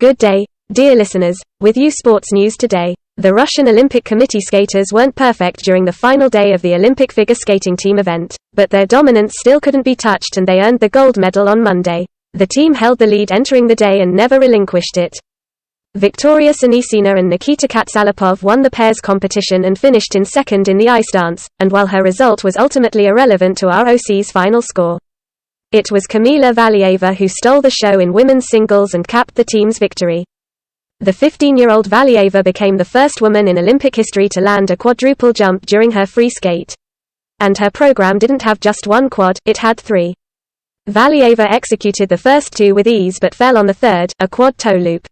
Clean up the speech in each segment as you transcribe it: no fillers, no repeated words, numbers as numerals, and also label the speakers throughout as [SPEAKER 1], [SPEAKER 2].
[SPEAKER 1] Good day, dear listeners, with you sports news today. The Russian Olympic Committee skaters weren't perfect during the final day of the Olympic figure skating team event, but their dominance still couldn't be touched and they earned the gold medal on Monday. The team held the lead entering the day and never relinquished it. Victoria Senesina and Nikita Katsalapov won the pairs competition and finished in second in the ice dance, and while her result was ultimately irrelevant to ROC's final score, it was Kamila Valieva who stole the show in women's singles and capped the team's victory. The 15-year-old Valieva became the first woman in Olympic history to land a quadruple jump during her free skate. And her program didn't have just one quad, it had three. Valieva executed the first two with ease but fell on the third, a quad toe loop.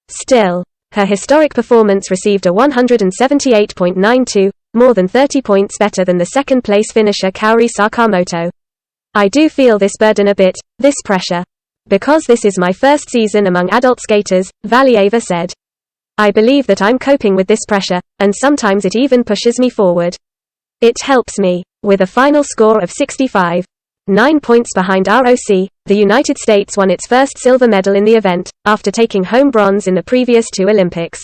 [SPEAKER 1] Still, her historic performance received a 178.92, more than 30 points better than the second-place finisher Kaori Sakamoto. I do feel this burden a bit, this pressure. Because this is my first season among adult skaters, Valieva said. I believe that I'm coping with this pressure, and sometimes it even pushes me forward. It helps me. With a final score of 65. 9 points behind ROC, the United States won its first silver medal in the event, after taking home bronze in the previous two Olympics.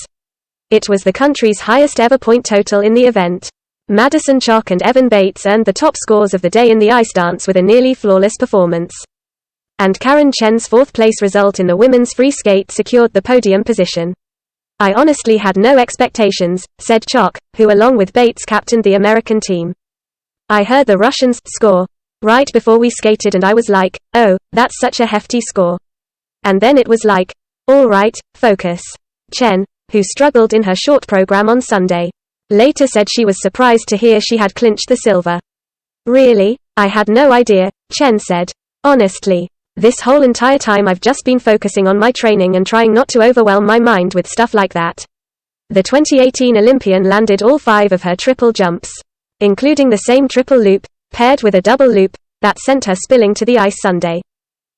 [SPEAKER 1] It was the country's highest ever point total in the event. Madison Chock and Evan Bates earned the top scores of the day in the ice dance with a nearly flawless performance. And Karen Chen's fourth-place result in the women's free skate secured the podium position. I honestly had no expectations, said Chock, who along with Bates captained the American team. I heard the Russians' score right before we skated and I was like, oh, that's such a hefty score. And then it was like, all right, focus. Chen, who struggled in her short program on Sunday, later said she was surprised to hear she had clinched the silver. Really? I had no idea, Chen said. Honestly, this whole entire time I've just been focusing on my training and trying not to overwhelm my mind with stuff like that. The 2018 Olympian landed all 5 of her triple jumps, including the same triple loop, paired with a double loop, that sent her spilling to the ice Sunday.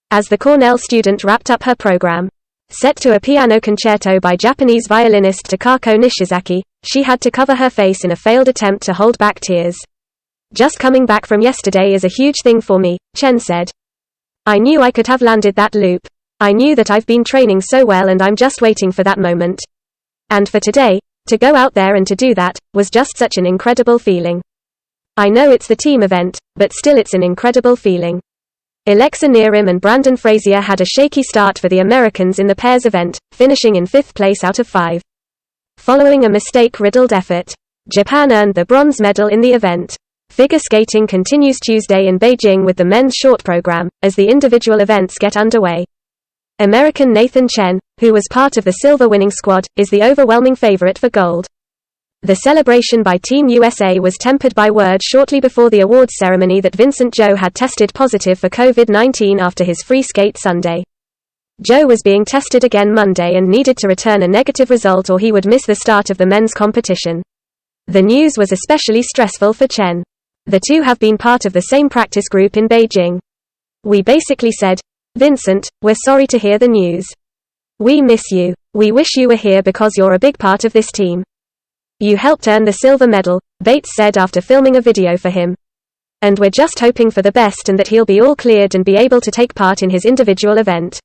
[SPEAKER 1] As the Cornell student wrapped up her program, set to a piano concerto by Japanese violinist Takako Nishizaki, she had to cover her face in a failed attempt to hold back tears. Just coming back from yesterday is a huge thing for me, Chen said. I knew I could have landed that loop. I knew that I've been training so well and I'm just waiting for that moment. And for today, to go out there and to do that, was just such an incredible feeling. I know it's the team event, but still it's an incredible feeling. Alexa Nearim and Brandon Frazier had a shaky start for the Americans in the pairs event, finishing in 5th place out of 5. Following a mistake-riddled effort, Japan earned the bronze medal in the event. Figure skating continues Tuesday in Beijing with the men's short program, as the individual events get underway. American Nathan Chen, who was part of the silver-winning squad, is the overwhelming favorite for gold. The celebration by Team USA was tempered by word shortly before the awards ceremony that Vincent Zhou had tested positive for COVID-19 after his free skate Sunday. Zhou was being tested again Monday and needed to return a negative result or he would miss the start of the men's competition. The news was especially stressful for Chen. The two have been part of the same practice group in Beijing. We basically said, Vincent, we're sorry to hear the news. We miss you. We wish you were here because you're a big part of this team. You helped earn the silver medal, Bates said after filming a video for him. And we're just hoping for the best and that he'll be all cleared and be able to take part in his individual event.